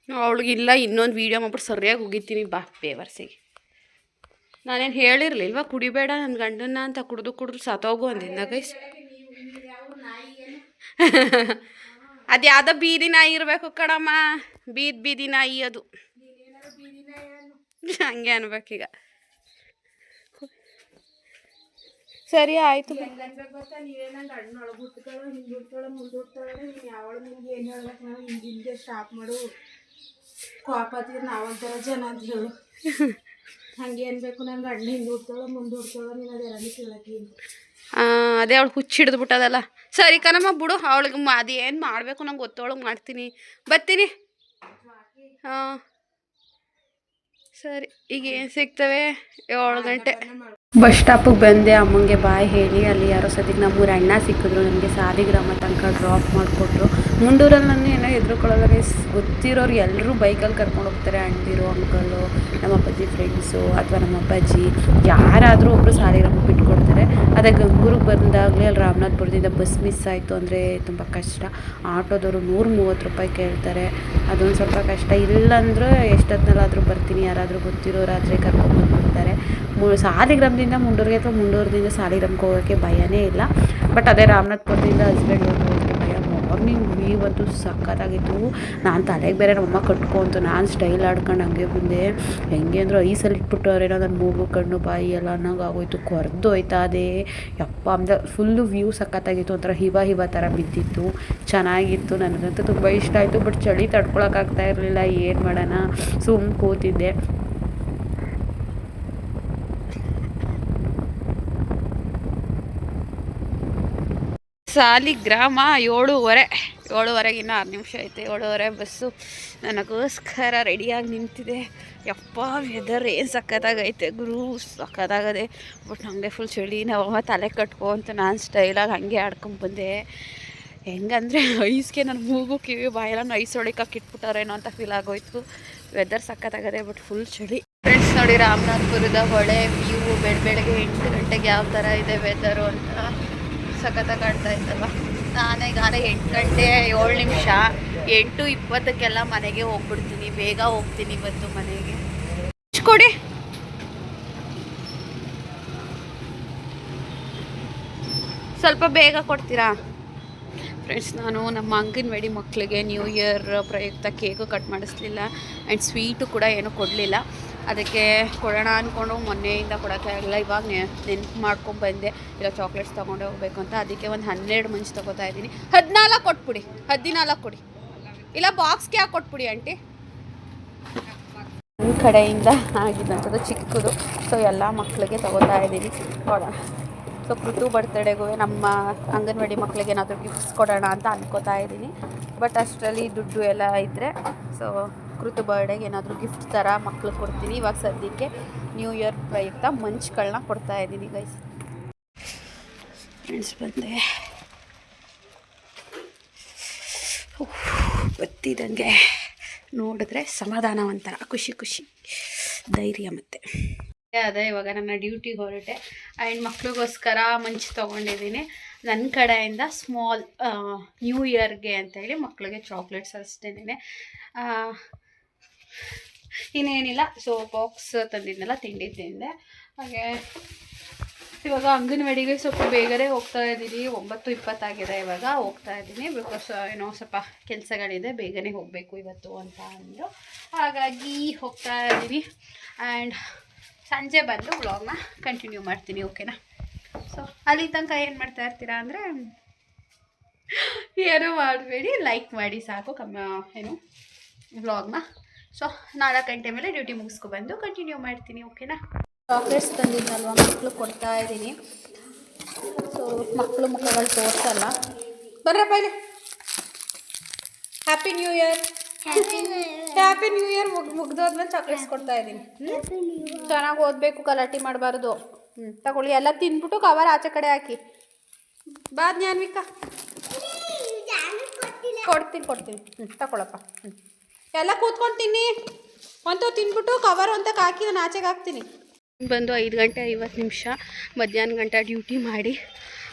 ಅವಳಿಗಿಲ್ಲ, ಇನ್ನೊಂದು ವೀಡಿಯೋ ಮಾಡ್ಬಿಟ್ಟು ಸರಿಯಾಗಿ ಹೋಗಿದ್ದೀನಿ ಬಾ ಬೇವರ್ಸಿಗೆ. ನಾನೇನು ಹೇಳಿರ್ಲಿಲ್ವ ಕುಡಿಬೇಡ ನನ್ನ ಗಂಡನ್ನ ಅಂತ, ಕುಡಿದು ಸತ್ತೋಗು ಅಂದಿದ್ದ ಗೈಸ್. ಅದು ಯಾವುದೋ ಬೀದಿ ನಾಯಿ ಇರಬೇಕು ಕಣಮ್ಮ, ಬೀದಿ ನಾಯಿ ಅದು, ಹಂಗೆ ಅನ್ಬೇಕೀಗ. ಸರಿ ಆಯಿತು. ಗೊತ್ತಾ ನೀವೇನ ಗಂಡನ ಒಳಗೆ ಹುಟ್ತಾಳೋ ಹಿಂಗೆ ಹುಡ್ತಾಳೋ ಮುಂದೆ ಹುಡ್ತಾಳೋ, ನೀನು ಯಾವಳು ನಿಮ್ಗೆ ಏನು ಹೇಳ್ಬೇಕು, ನಾವು ಹಿಂದೆ ಸ್ಟಾಪ್ ಮಾಡು, ಕೋಪತ್ತಿದ್ರೆ ನಾವಂತರ ಜನ ಅಂತ ಹೇಳು. ಹಂಗೆ ಅನ್ಬೇಕು, ನನ್ನ ಗಂಡ ಹಿಂಗೆ ಹುಡ್ತಾಳೋ ಮುಂದೆ ಹುಡ್ತಾಳೋ, ನೀನು ಅದೆಲ್ಲ ಕೇಳಕ್ಕೆ. ಅದೇ ಅವಳು ಹುಚ್ಚಿಡ್ದುಬಿಟ್ಟದಲ್ಲ. ಸರಿ ಕಣಮ್ಮ ಬಿಡು, ಅವಳಿಗೆ ಅದು ಏನು ಮಾಡಬೇಕು ನಂಗೆ ಗೊತ್ತವಳಿಗೆ ಮಾಡ್ತೀನಿ, ಬರ್ತೀನಿ. ಹಾಂ ಸರಿ, ಈಗ ಏನು ಸಿಗ್ತವೆ 7 ಗಂಟೆ. ಬಸ್ ಸ್ಟಾಪಿಗೆ ಬಂದೆ, ಅಮ್ಮಂಗೆ ಬಾಯ್ ಹೇಳಿ. ಅಲ್ಲಿ ಯಾರೋ ಸದ್ಯಕ್ಕೆ ನಮ್ಮೂರ ಅಣ್ಣ ಸಿಕ್ಕಿದ್ರು, ನನಗೆ ಸಾಲಿಗ್ರಾಮ ತನಕ ಡ್ರಾಪ್ ಮಾಡಿಕೊಟ್ರು. ಮುಂಡೂರಲ್ಲಿ ನಾನು ಏನೋ ಹೆದ್ರುಕೊಳ್ಳೋಲ್ಲ ಗೈಸ್, ಗೊತ್ತಿರೋರು ಎಲ್ಲರೂ ಬೈಕಲ್ಲಿ ಕರ್ಕೊಂಡು ಹೋಗ್ತಾರೆ. ಅಣ್ಣಿರು, ಅಂಕಲು, ನಮ್ಮ ಅಪ್ಪಾಜಿ ಫ್ರೆಂಡ್ಸು ಅಥವಾ ನಮ್ಮ ಅಪ್ಪಾಜಿ ಯಾರಾದರೂ ಒಬ್ಬರು ಸಾಲಿಗ್ರಾಮಕ್ಕೆ ಬಿಟ್ಕೊಡ್ತಾರೆ. ಅದೇ ಗಂಗೂರಿಗೆ ಬಂದಾಗಲೇ ಅಲ್ಲಿ ರಾಮನಾಥ್ಪುರದಿಂದ ಬಸ್ ಮಿಸ್ ಆಯಿತು ಅಂದರೆ ತುಂಬ ಕಷ್ಟ. ಆಟೋದವರು 130 ರೂಪಾಯಿ ಕೇಳ್ತಾರೆ, ಅದೊಂದು ಸ್ವಲ್ಪ ಕಷ್ಟ. ಇಲ್ಲಾಂದ್ರೆ ಎಷ್ಟೊತ್ತಿನಲ್ಲಾದರೂ ಬರ್ತೀನಿ, ಯಾರಾದರೂ ಗೊತ್ತಿರೋರಾದರೆ ಕರ್ಕೊಂಡ್ಬಂದ್ಬಿಡ್ತಾರೆ. ಸಾಲಿಗ್ರಾಮದಿಂದ ಮುಂಡೂರಿಗೆ ಅಥವಾ ಮುಂಡೂರದಿಂದ ಸಾಲಿಗ್ರಾಮಕ್ಕೆ ಹೋಗೋಕ್ಕೆ ಭಯನೇ ಇಲ್ಲ. ಬಟ್ ಅದೇ ರಾಮನಾಥ್ಪುರದಿಂದ ಹಸ್ಬೆಂಡ್ ಹೋಗೋಕ್ಕೆ ಭಯ. ಮಾರ್ನಿಂಗ್ ವ್ಯೂ ಅಂತೂ ಸಖತ್ತಾಗಿತ್ತು. ನಾನು ತಲೆಗೆ ಬೇರೆ ನಮ್ಮಮ್ಮ ಕಟ್ಕೊ ಅಂತ ನಾನು ಸ್ಟೈಲ್ ಆಡ್ಕೊಂಡು ಹಂಗೆ ಬಂದೆ. ಹೆಂಗೆ ಅಂದ್ರೆ ಐಸಲ್ಲಿ ಇಟ್ಬಿಟ್ಟವ್ರೇನೋ ನನ್ನ ಮೂಗು ಕಣ್ಣು ಬಾಯಿ ಎಲ್ಲ ಅನ್ನೋಂಗೆ ಆಗೋಯ್ತು, ಕೊರ್ದು ಹೋಯ್ತಾ ಅದೇ ಯಪ್ಪ ಅಂದರೆ ಫುಲ್ಲು ವ್ಯೂ ಸಖತ್ತಾಗಿತ್ತು. ಒಂಥರ ಹಿಮ ಥರ ಬಿದ್ದಿತ್ತು, ಚೆನ್ನಾಗಿತ್ತು. ನನಗಂತೂ ತುಂಬ ಇಷ್ಟ ಆಯಿತು. ಬಟ್ ಚಳಿ ತಡ್ಕೊಳಕ್ಕಾಗ್ತಾ ಇರಲಿಲ್ಲ, ಏನು ಮಾಡೋಣ ಸುಮ್ಮನೆ ಕೂತಿದ್ದೆ. ಸಾಲಿಗ್ರಾಮ 7:15 ಇನ್ನೂ 6 ನಿಮಿಷ ಐತೆ. 7:15 ಬಸ್ಸು ನನಗೋಸ್ಕರ ರೆಡಿಯಾಗಿ ನಿಂತಿದೆ. ಯಪ್ಪ ವೆದರ್ ಏನು ಸಖತ್ತಾಗೈತೆ ಗುರು, ಸಖತ್ತಾಗದೆ. ಬಟ್ ನನಗೆ ಫುಲ್ ಚಳಿ. ನಾವಮ್ಮ ತಲೆ ಕಟ್ಕೊ ಅಂತ ನಾನು ಸ್ಟೈಲಾಗಿ ಹಾಗೆ ಆಡ್ಕೊಂಬಂದೆ. ಹೆಂಗಂದರೆ ಐಸ್ಗೆ ನನ್ನ ಮೂಗು ಕಿವಿ ಬಾಯೆಲ್ಲ ಐಸ್ ಒಳಕ್ಕೆ ಇಟ್ಬಿಟ್ಟಾರೇನೋ ಅಂತ ಫೀಲ್ ಆಗೋಯ್ತು. ವೆದರ್ ಸಖತ್ತಾಗದೆ, ಬಟ್ ಫುಲ್ ಚಳಿ. ಫ್ರೆಂಡ್ಸ್ ನೋಡಿ ರಾಮನಾಥಪುರದ ಹೊಳೆ ವ್ಯೂ ಬೆಳಗ್ಗೆ 8 ಗಂಟೆಗೆ ಯಾವ ಥರ ಇದೆ ವೆದರು ಅಂತ ಸಖತ್ತಾಗಿ ಕಾಣ್ತಾ ಇತ್ತಲ್ವ. ನಾನೀಗಾಗಲೇ 8 ಗಂಟೆ 7 ನಿಮಿಷ 8:20ಕ್ಕೆಲ್ಲ ಮನೆಗೆ ಹೋಗ್ಬಿಡ್ತೀನಿ. ಬೇಗ ಹೋಗ್ತೀನಿ ಇವತ್ತು ಮನೆಗೆ. ಕೊಡಿ ಸ್ವಲ್ಪ ಬೇಗ ಕೊಡ್ತೀರಾ ಫ್ರೆಂಡ್ಸ್. ನಾನು ನಮ್ಮ ಅಂಗನವಾಡಿ ಮಕ್ಕಳಿಗೆ ನ್ಯೂ ಇಯರ್ ಪ್ರಯುಕ್ತ ಕೇಕು ಕಟ್ ಮಾಡಿಸ್ಲಿಲ್ಲ ಆ್ಯಂಡ್ ಸ್ವೀಟು ಕೂಡ ಏನೂ ಕೊಡಲಿಲ್ಲ. ಅದಕ್ಕೆ ಕೊಡೋಣ ಅಂದ್ಕೊಂಡು ಮೊನ್ನೆಯಿಂದ ಕೊಡೋಕ್ಕೆ ಆಗಲ್ಲ. ಇವಾಗ ನೆನ್ಪು ಮಾಡ್ಕೊಂಡು ಬಂದೆ ಇಲ್ಲ ಚಾಕ್ಲೇಟ್ಸ್ ತೊಗೊಂಡೇ ಹೋಗ್ಬೇಕು ಅಂತ. ಅದಕ್ಕೆ ಒಂದು 12 ಮಂಚ್ ತೊಗೋತಾ ಇದ್ದೀನಿ. 14 ಕೊಟ್ಬಿಡಿ, 14 ಕೊಡಿ, ಇಲ್ಲ ಬಾಕ್ಸ್ಗೆ ಯಾಕೆ ಕೊಟ್ಬಿಡಿ ಆಂಟಿ. ನನ್ನ ಕಡೆಯಿಂದ ಆಗಿದ್ದಂಥದ್ದು ಚಿಕ್ಕದು, ಸೊ ಎಲ್ಲ ಮಕ್ಕಳಿಗೆ ತೊಗೋತಾ ಇದ್ದೀನಿ. ನೋಡೋಣ. ಸೊ ಕೃತು ಬರ್ತ್ಡೇಗೂ ನಮ್ಮ ಅಂಗನವಾಡಿ ಮಕ್ಕಳಿಗೆ ಏನಾದರೂ ಗಿಫ್ಟ್ಸ್ ಕೊಡೋಣ ಅಂತ ಅಂದ್ಕೋತಾ ಇದ್ದೀನಿ. ಬಟ್ ಅಷ್ಟರಲ್ಲಿ ದುಡ್ಡು ಎಲ್ಲ ಇದ್ದರೆ ಸೊ ಕೃತು ಬರ್ಡೇಗೆ ಏನಾದರೂ ಗಿಫ್ಟ್ ಥರ ಮಕ್ಳಿಗೆ ಕೊಡ್ತೀನಿ. ಇವಾಗ ಸದ್ಯಕ್ಕೆ ನ್ಯೂ ಇಯರ್ ಪ್ರಯುಕ್ತ ಮಂಚ್ಗಳನ್ನ ಕೊಡ್ತಾ ಇದ್ದೀನಿ ಗೈಸ್. ಫ್ರೆಂಡ್ಸ್ ಬಂದೆ ಬತ್ತಿದಂಗೆ ನೋಡಿದ್ರೆ ಸಮಾಧಾನ ಒಂಥರ ಖುಷಿ ಧೈರ್ಯ ಮತ್ತು ಅದೇ. ಇವಾಗ ನನ್ನ ಡ್ಯೂಟಿಗೆ ಹೊರಟೆ ಆ್ಯಂಡ್ ಮಕ್ಳಿಗೋಸ್ಕರ ಮಂಚ್ ತೊಗೊಂಡಿದ್ದೀನಿ. ನನ್ನ ಕಡೆಯಿಂದ ಸ್ಮಾಲ್ ನ್ಯೂ ಇಯರ್ಗೆ ಅಂತೇಳಿ ಮಕ್ಕಳಿಗೆ ಚಾಕ್ಲೇಟ್ಸ್ ಅಷ್ಟೇನೆ, ಇನ್ನೇನಿಲ್ಲ. ಸೊ ಬಾಕ್ಸ್ ತಂದಿದ್ನೆಲ್ಲ ತಿಂಡಿ ತಿಂದೆ. ಹಾಗೆ ಇವಾಗ ಅಂಗನವಾಡಿಗೆ ಸ್ವಲ್ಪ ಬೇಗನೆ ಹೋಗ್ತಾ ಇದ್ದೀನಿ. 9:20 ಆಗಿದೆ ಇವಾಗ. ಹೋಗ್ತಾ ಇದ್ದೀನಿ ಬಿಕಾಸ್ ಏನೋ ಸ್ವಲ್ಪ ಕೆಲಸಗಳಿದೆ, ಬೇಗನೆ ಹೋಗಬೇಕು ಇವತ್ತು ಅಂತ ಅಂದರು. ಹಾಗಾಗಿ ಹೋಗ್ತಾ ಇದ್ದೀನಿ ಆ್ಯಂಡ್ ಸಂಜೆ ಬಂದು ವ್ಲಾಗ್ನ ಕಂಟಿನ್ಯೂ ಮಾಡ್ತೀನಿ. ಓಕೆನಾ? ಸೊ ಅಲ್ಲಿ ತನಕ ಏನು ಮಾಡ್ತಾ ಇರ್ತೀರಾ ಅಂದರೆ ಏನೂ ಮಾಡಬೇಡಿ, ಲೈಕ್ ಮಾಡಿ ಸಾಕು ಏನು ವ್ಲಾಗ್ನ. ಸೊ 4 ಗಂಟೆ ಮೇಲೆ ಡ್ಯೂಟಿ ಮುಗಿಸ್ಕೊಬಂದು ಕಂಟಿನ್ಯೂ ಮಾಡ್ತೀನಿ. ಓಕೆನಾ? ಚಾಕ್ಲೇಟ್ಸ್ ತಂದಿದ್ದಲ್ವ ಮಕ್ಕಳು ಕೊಡ್ತಾ ಇದ್ದೀನಿ. ಸೊ ಮಕ್ಕಳು ಮುಖಗಳು ತೋರಿಸಲ್ಲ. ಬರ್ರಪ್ಪ ಇಲ್ಲಿ. Happy new year. Happy new year ಮುಗ್ದೋದ್ಮೇಲೆ ಚಾಕ್ಲೇಟ್ಸ್ ಕೊಡ್ತಾ ಇದ್ದೀನಿ. ಚೆನ್ನಾಗಿ ಓದಬೇಕು, ಗಲಾಟೆ ಮಾಡಬಾರ್ದು. ತಗೊಳ್ಳಿ. ಎಲ್ಲ ತಿಂದ್ಬಿಟ್ಟು ಕವರ್ ಆಚೆ ಕಡೆ ಹಾಕಿ. ಬಾ ಜ್ಞಾನ್ವಿಕಾ, ಕೊಡ್ತೀನಿ. ತಗೊಳಪ್ಪ. ಎಲ್ಲ ಕೂತ್ಕೊಂಡು ತಿನ್ನಿ. ಒಂದು ತಿಂದ್ಬಿಟ್ಟು ಕವರ್ ಅಂತ ಹಾಕಿ ನಾನು ಆಚೆಗೆ ಹಾಕ್ತೀನಿ. ಬಂದು 5 ಗಂಟೆ 50 ನಿಮಿಷ ಮಧ್ಯಾಹ್ನ ಗಂಟೆ ಡ್ಯೂಟಿ ಮಾಡಿ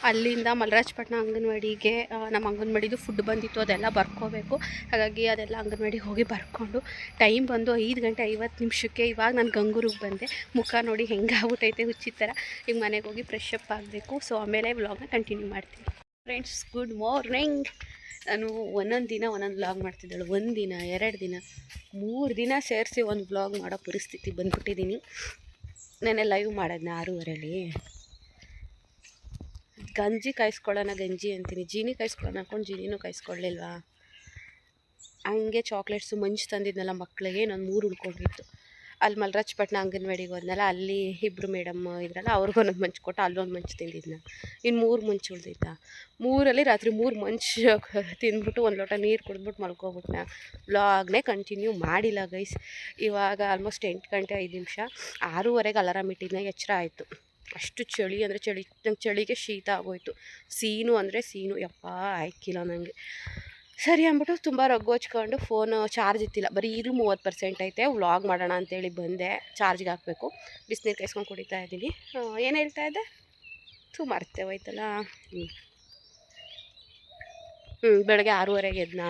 ಅಲ್ಲಿಂದ ಮಲರಾಜಪಟ್ಟಣ ಅಂಗನವಾಡಿಗೆ ನಮ್ಮ ಅಂಗನವಾಡಿದು ಫುಡ್ ಬಂದಿತ್ತು, ಅದೆಲ್ಲ ಬರ್ಕೋಬೇಕು. ಹಾಗಾಗಿ ಅದೆಲ್ಲ ಅಂಗನವಾಡಿಗೆ ಹೋಗಿ ಬರ್ಕೊಂಡು ಟೈಮ್ ಬಂದು 5 ಗಂಟೆ 50 ನಿಮಿಷಕ್ಕೆ. ಇವಾಗ ನಾನು ಗಂಗೂರಿಗೆ ಬಂದೆ. ಮುಖ ನೋಡಿ ಹೆಂಗಾಗ್ಬಿಟ್ಟೈತೆ ಹುಚ್ಚಿ ಥರ. ಈಗ ಮನೆಗೆ ಹೋಗಿ ಫ್ರೆಶ್ ಅಪ್ ಆಗಬೇಕು. ಸೊ ಆಮೇಲೆ ವ್ಲಾಗ್ನ ಕಂಟಿನ್ಯೂ ಮಾಡ್ತೀನಿ. Friends good morning. ನಾನು ಒಂದೊಂದು ದಿನ ಒಂದೊಂದು ವ್ಲಾಗ್ ಮಾಡ್ತಿದ್ದಾಳು. 1 ದಿನ 2 ದಿನ 3 ದಿನ ಸೇರಿಸಿ ಒಂದು ವ್ಲಾಗ್ ಮಾಡೋ ಪರಿಸ್ಥಿತಿ ಬಂದ್ಬಿಟ್ಟಿದ್ದೀನಿ. ನೆನ್ನೆ ಲೈವ್ ಮಾಡಿದ್ನ 6:30 ಗಂಜಿ ಕಾಯಿಸ್ಕೊಳ್ಳೋಣ ಗಂಜಿ ಅಂತೀನಿ, ಜೀನಿ ಕಾಯಿಸ್ಕೊಳ್ಳೋಣ ಅಂದ್ಕೊಂಡು ಜೀನಿನೂ ಕಾಯಿಸ್ಕೊಳ್ಳಿಲ್ವಾ. ಹಂಗೆ ಚಾಕ್ಲೇಟ್ಸು ಮಂಚ್ ತಂದಿದ್ನಲ್ಲ ಮಕ್ಕಳಿಗೆ, ನಾನು 3 ಉಳ್ಕೊಂಡಿತ್ತು. ಅಲ್ಲಿ ಮಲರಾಜಪಟ್ಟಣ ಅಂಗನವಾಡಿಗೆ ಹೋದ್ನಲ್ಲ, ಅಲ್ಲಿ 2 ಮೇಡಮ್ ಇದ್ರಲ್ಲ, ಅವ್ರಿಗೊಂದೊಂದು ಮಂಚ್ ಕೊಟ್ಟು ಅಲ್ಲೊಂದು ಮಂಚ್ ತಿಂದಿದ್ನ. ಇನ್ನು 3 ಮಂಚ್ ಉಳ್ದಿದ್ದ. 3ರಲ್ಲಿ ರಾತ್ರಿ 3 ಮಂಚ್ ತಿಂದ್ಬಿಟ್ಟು 1 ಲೋಟ ನೀರು ಕುಡಿದ್ಬಿಟ್ಟು ಮಲ್ಕೊಬಿಟ್ನ. ವ್ಲಾಗ್ನೇ ಕಂಟಿನ್ಯೂ ಮಾಡಿಲ್ಲ ಗೈಸ್. ಇವಾಗ ಆಲ್ಮೋಸ್ಟ್ 8 ಗಂಟೆ 5 ನಿಮಿಷ. 6:30ಗೆ ಅಲಾರಾಮ್ ಇಟ್ಟಿದ್ನ. ಎಚ್ಚರ ಆಯಿತು. ಅಷ್ಟು ಚಳಿ ಅಂದರೆ ಚಳಿ, ನಂಗೆ ಚಳಿಗೆ ಶೀತ ಆಗೋಯ್ತು. ಸೀನು ಅಂದರೆ ಸೀನು, ಯಪ್ಪ ಆಯ್ಕಿಲ್ಲ ನನಗೆ. ಸರಿ ಅಂದ್ಬಿಟ್ಟು ತುಂಬ ರಗ್ಗು ಹಚ್ಕೊಂಡು ಫೋನು ಚಾರ್ಜ್ ಇತ್ತಿಲ್ಲ, ಬರೀ 30% ಐತೆ. ವ್ಲಾಗ್ ಮಾಡೋಣ ಅಂತೇಳಿ ಬಂದೆ. ಚಾರ್ಜ್ಗೆ ಹಾಕಬೇಕು. ಬಿಸಿನೀರು ಕಾಯಿಸ್ಕೊಂಡು ಕುಡಿತಾ ಇದ್ದೀನಿ. ಏನು ಹೇಳ್ತಾ ಇದ್ದೆ? ಮರ್ತೇ ಹೋಯ್ತಲ್ಲ. ಬೆಳಗ್ಗೆ 6:30ಗೆ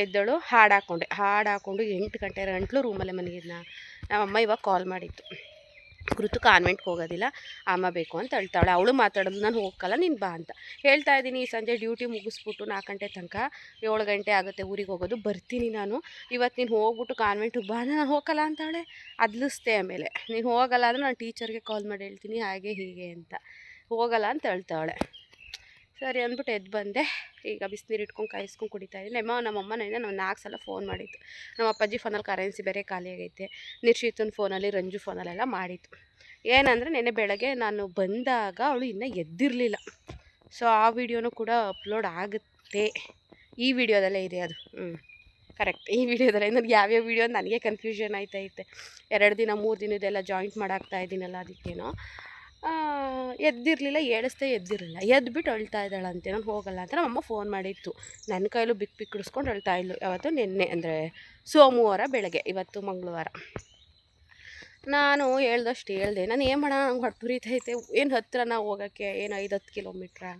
ಎದ್ದಳು. ಹಾಡು ಹಾಕ್ಕೊಂಡು 8 ಗಂಟೆ ಗಂಟಲು ರೂಮಲ್ಲೇ ಮನೆಗಿದ್ನ. ನಮ್ಮಮ್ಮ ಇವಾಗ ಕಾಲ್ ಮಾಡಿತ್ತು. ಕೃತು ಕಾನ್ವೆಂಟ್ಗೆ ಹೋಗೋದಿಲ್ಲ, ಅಮ್ಮ ಬೇಕು ಅಂತ ಹೇಳ್ತಾಳೆ. ಅವಳು ಮಾತಾಡೋದು, ನಾನು ಹೋಗಲ್ಲ ನೀನು ಬಾ ಅಂತ ಹೇಳ್ತಾ ಇದ್ದೀನಿ. ಈ ಸಂಜೆ ಡ್ಯೂಟಿ ಮುಗಿಸ್ಬಿಟ್ಟು 4 ಗಂಟೆ ತನಕ 7 ಗಂಟೆ ಆಗುತ್ತೆ ಊರಿಗೆ ಹೋಗೋದು. ಬರ್ತೀನಿ ನಾನು. ಇವತ್ತು ನೀನು ಹೋಗ್ಬಿಟ್ಟು ಕಾನ್ವೆಂಟಿಗೆ ಬಾ. ನಾನು ಹೋಗಲ್ಲ ಅಂತಾಳೆ. ಅದ್ಲಿಸ್ತೆ. ಆಮೇಲೆ ನೀನು ಹೋಗಲ್ಲ ಅಂದರೆ ನಾನು ಟೀಚರ್ಗೆ ಕಾಲ್ ಮಾಡಿ ಹೇಳ್ತೀನಿ ಹಾಗೆ ಹೀಗೆ ಅಂತ. ಹೋಗಲ್ಲ ಅಂತ ಹೇಳ್ತಾಳೆ. ಸರಿ ಅಂದ್ಬಿಟ್ಟು ಎದ್ದು ಬಂದೆ. ಈಗ ಬಿಸಿನೀರು ಇಟ್ಕೊಂಡು ಕಾಯಿಸ್ಕೊಂಡು ಕುಡಿತಾ ಇದ್ದೀನಿ. ನಮ್ಮಮ್ಮ ನಾನು 4 ಸಲ ಫೋನ್ ಮಾಡಿತ್ತು. ನಮ್ಮ ಅಪ್ಪಾಜಿ ಫೋನಲ್ಲಿ ಕರೆನ್ಸಿ ಬೇರೆ ಖಾಲಿ ಆಗೈತೆ. ನಿರ್ಷಿತನ ಫೋನಲ್ಲಿ, ರಂಜು ಫೋನಲ್ಲೆಲ್ಲ ಮಾಡಿತ್ತು. ಏನಂದರೆ ನೆನ್ನೆ ಬೆಳಗ್ಗೆ ನಾನು ಬಂದಾಗ ಅವಳು ಇನ್ನೂ ಎದ್ದಿರಲಿಲ್ಲ. ಸೊ ಆ ವಿಡಿಯೋನೂ ಕೂಡ ಅಪ್ಲೋಡ್ ಆಗುತ್ತೆ. ಈ ವಿಡಿಯೋದಲ್ಲೇ ಇದೆ ಅದು. ಕರೆಕ್ಟ್, ಈ ವಿಡಿಯೋದಲ್ಲೇ. ನನಗೆ ಯಾವ್ಯಾವ ವಿಡಿಯೋ ನನಗೆ ಕನ್ಫ್ಯೂಷನ್ ಆಯ್ತೈತೆ. 2 ದಿನ 3 ದಿನದೆಲ್ಲ ಜಾಯಿಂಟ್ ಮಾಡಾಕ್ತಾ ಇದ್ದೀನಲ್ಲ, ಅದಕ್ಕೇನೋ ಎದ್ದಿರಲಿಲ್ಲ. ಎದ್ದಿರಲಿಲ್ಲ. ಎದ್ಬಿಟ್ಟು ಅಳ್ತಾ ಇದ್ದಾಳಂತೆ. ನಾನು ಹೋಗಲ್ಲ ಅಂತ ನಮ್ಮಮ್ಮ ಫೋನ್ ಮಾಡಿತ್ತು. ನನ್ನ ಕೈಲೂ ಬಿಕ್ಕಿಡಿಸ್ಕೊಂಡು ಅಳ್ತಾ ಇದ್ಲು. ಯಾವತ್ತು? ನಿನ್ನೆ ಅಂದರೆ ಸೋಮವಾರ ಬೆಳಗ್ಗೆ, ಇವತ್ತು ಮಂಗಳವಾರ. ನಾನು ಹೇಳ್ದಷ್ಟು ಹೇಳಿದೆ. ನಾನು ಏನು ಮಾಡೋಣ, ನಂಗೆ ಹೊಟ್ಟೆ ಉರಿತೈತೆ, ಏನು ಹತ್ರನ ಹೋಗೋಕ್ಕೆ, ಏನು 5-10 ಕಿಲೋಮೀಟ್ರಾ.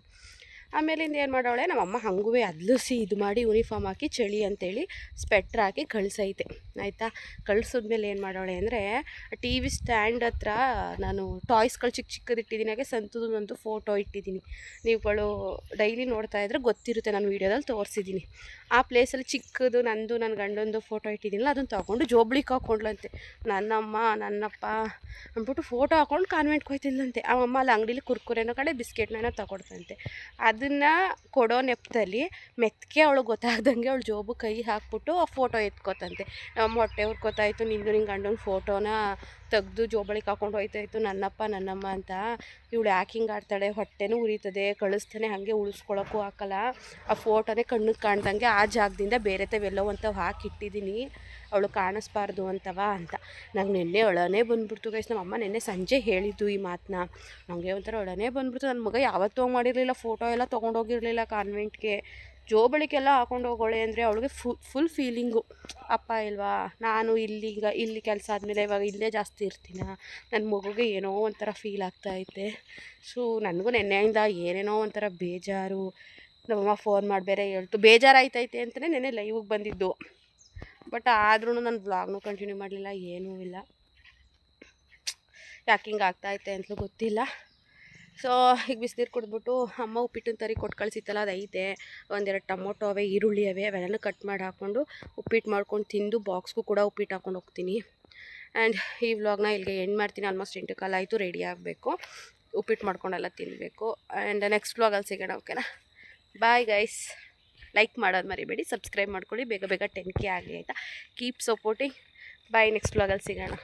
ಆಮೇಲಿಂದ ಏನು ಮಾಡೋಳೆ, ನಮ್ಮಮ್ಮ ಹಂಗೂ ಅದ್ಲಿಸಿ ಇದು ಮಾಡಿ ಯೂನಿಫಾರ್ಮ್ ಹಾಕಿ ಚಳಿ ಅಂತೇಳಿ ಸ್ವೆಟ್ರ್ ಹಾಕಿ ಕಳಿಸೈತೆ ಆಯಿತಾ. ಕಳಿಸಿದ್ಮೇಲೆ ಏನು ಮಾಡೋಳೆ ಅಂದರೆ, ಟಿ ವಿ ಸ್ಟ್ಯಾಂಡ್ ಹತ್ರ ನಾನು ಟಾಯ್ಸ್ಗಳು ಚಿಕ್ಕದಿಟ್ಟಿದ್ದೀನಿ. ಹಾಗೆ ಸಂತುದಂತೂ ಫೋಟೋ ಇಟ್ಟಿದ್ದೀನಿ. ನೀವುಗಳು ಡೈಲಿ ನೋಡ್ತಾ ಇದ್ರೆ ಗೊತ್ತಿರುತ್ತೆ, ನಾನು ವೀಡಿಯೋದಲ್ಲಿ ತೋರಿಸಿದ್ದೀನಿ. ಆ ಪ್ಲೇಸಲ್ಲಿ ಚಿಕ್ಕದು ನಂದು ನನ್ನ ಗಂಡಂದು ಫೋಟೋ ಇಟ್ಟಿದ್ದೀನಲ್ಲ, ಅದನ್ನು ತೊಗೊಂಡು ಜೋಬ್ಳಿಗೆ ಹಾಕ್ಕೊಂಡ್ಲಂತೆ. ನನ್ನಮ್ಮ ನನ್ನಪ್ಪ ಅಂದ್ಬಿಟ್ಟು ಫೋಟೋ ಹಾಕ್ಕೊಂಡು ಕಾನ್ವೆಂಟ್ಗೆ ಹೋಯ್ತಿದ್ಲಂತೆ. ಆ ಅಮ್ಮ ಅಲ್ಲಿ ಅಂಗಡೀಲಿ ಕುರ್ಕುರೆನೋ ಕಡೆ ಬಿಸ್ಕೆಟ್ನ ತಗೊಡ್ತಂತೆ. ಅದನ್ನು ಕೊಡೋ ನೆಪದಲ್ಲಿ ಮೆತ್ತಗೆ ಅವಳು ಗೊತ್ತಾಗ್ದಂಗೆ ಅವಳು ಜೋಬು ಕೈ ಹಾಕ್ಬಿಟ್ಟು ಆ ಫೋಟೋ ಎತ್ಕೋತಂತೆ. ನಮ್ಮ ಹೊಟ್ಟೆ ಹುರ್ಕೋತಾಯಿತ್ತು, ನಿಂದು ನಿನ್ನ ಗಂಡನ ಫೋಟೋನ ತೆಗೆದು ಜೋಬಳಿಗೆ ಹಾಕ್ಕೊಂಡು ಹೋಯ್ತಾಯಿತ್ತು ನನ್ನಪ್ಪ ನನ್ನಮ್ಮ ಅಂತ. ಇವಳು ಯಾಕೆ ಹಿಂಗೆ ಆಡ್ತಾಳೆ, ಹೊಟ್ಟೆನೂ ಉರಿತದೆ, ಕಳಿಸ್ತಾನೆ ಹಾಗೆ ಉಳಿಸ್ಕೊಳಕ್ಕೂ ಹಾಕಲ್ಲ, ಆ ಫೋಟೋನೇ ಕಣ್ಣಿಗೆ ಕಾಣ್ದಂಗೆ ಆ ಜಾಗದಿಂದ ಬೇರೆ ತಾವೆಲ್ಲೋ ಅಂತವು ಹಾಕಿಟ್ಟಿದ್ದೀನಿ, ಅವಳು ಕಾಣಿಸ್ಬಾರ್ದು ಅಂತವ ಅಂತ. ನಂಗೆ ನಿನ್ನೆ ಅಳನೇ ಬಂದುಬಿಡ್ತು ಗೈಸ್. ನಮ್ಮ ಅಮ್ಮ ನಿನ್ನೆ ಸಂಜೆ ಹೇಳಿದ್ದು ಈ ಮಾತನ್ನ. ನನಗೆ ಒಂಥರ ಅಳನೇ ಬಂದುಬಿಡ್ತು. ನನ್ನ ಮಗ ಯಾವತ್ತೂ ಮಾಡಿರಲಿಲ್ಲ, ಫೋಟೋ ಎಲ್ಲ ತೊಗೊಂಡೋಗಿರಲಿಲ್ಲ ಕಾನ್ವೆಂಟ್ಗೆ. ಜೋಬಳಿಗೆಲ್ಲ ಹಾಕೊಂಡು ಹೋಗೋಳೆ ಅಂದರೆ ಅವಳಿಗೆ ಫುಲ್ ಫೀಲಿಂಗು. ಅಪ್ಪ ಇಲ್ವಾ, ನಾನು ಇಲ್ಲಿ ಕೆಲಸ ಆದಮೇಲೆ ಇವಾಗ ಇಲ್ಲೇ ಜಾಸ್ತಿ ಇರ್ತೀನ, ನನ್ನ ಮಗುಗೆ ಏನೋ ಒಂಥರ ಫೀಲ್ ಆಗ್ತಾಯಿದೆ. ಸೊ ನನಗೂ ನೆನ್ನೆಯಿಂದ ಏನೇನೋ ಒಂಥರ ಬೇಜಾರು. ನಮ್ಮಮ್ಮ ಫೋನ್ ಮಾಡಿ ಬೇರೆ ಹೇಳ್ತು, ಬೇಜಾರಾಯ್ತೈತೆ ಅಂತಲೇ ನೆನ್ನೆ ಲೈವಿಗೆ ಬಂದಿದ್ದು. ಬಟ್ ಆದ್ರೂ ನಾನು ವ್ಲಾಗ್ನೂ ಕಂಟಿನ್ಯೂ ಮಾಡಲಿಲ್ಲ, ಏನೂ ಇಲ್ಲ. ಯಾಕೆ ಹಿಂಗೆ ಆಗ್ತಾಯಿದೆ ಅಂತಲೂ ಗೊತ್ತಿಲ್ಲ. ಸೊ ಈಗ ಬಿಸಿನೀರು ಕುಡಿದ್ಬಿಟ್ಟು ಅಮ್ಮ ಉಪ್ಪಿಟ್ಟಿನ ತರಿ ಕೊಟ್ಟು ಕಳಿಸಿತ್ತಲ್ಲ, ಅದು ಐತೆ. 1-2 ಟೊಮೊಟೊ ಅವೆ, ಈರುಳ್ಳಿ ಅವೆ, ಅವೆಲ್ಲ ಕಟ್ ಮಾಡಿ ಹಾಕ್ಕೊಂಡು ಉಪ್ಪಿಟ್ಟು ಮಾಡ್ಕೊಂಡು ತಿಂದು ಬಾಕ್ಸ್ಗೂ ಕೂಡ ಉಪ್ಪಿಟ್ಟು ಹಾಕ್ಕೊಂಡು ಹೋಗ್ತೀನಿ. ಆ್ಯಂಡ್ ಈ ವ್ಲಾಗ್ನ ಇಲ್ಲಿಗೆ ಎಂಡ್ ಮಾಡ್ತೀನಿ. ಆಲ್ಮೋಸ್ಟ್ 8 ಕಾಲ ಆಯಿತು, ರೆಡಿ ಆಗಬೇಕು, ಉಪ್ಪಿಟ್ಟು ಮಾಡ್ಕೊಂಡೆಲ್ಲ ತಿನ್ನಬೇಕು. ಆ್ಯಂಡ್ ನೆಕ್ಸ್ಟ್ ವ್ಲಾಗಲ್ಲಿ ಸಿಗೋಣ, ಓಕೆನಾ? Bye guys. ಲೈಕ್ ಮಾಡೋದು ಮರಿಬೇಡಿ, ಸಬ್ಸ್ಕ್ರೈಬ್ ಮಾಡ್ಕೊಳ್ಳಿ, ಬೇಗ 10K ಆಗಲಿ ಆಯಿತಾ. Keep supporting. ಬಾಯ್, ನೆಕ್ಸ್ಟ್ ವ್ಲಾಗಲ್ಲಿ ಸಿಗೋಣ.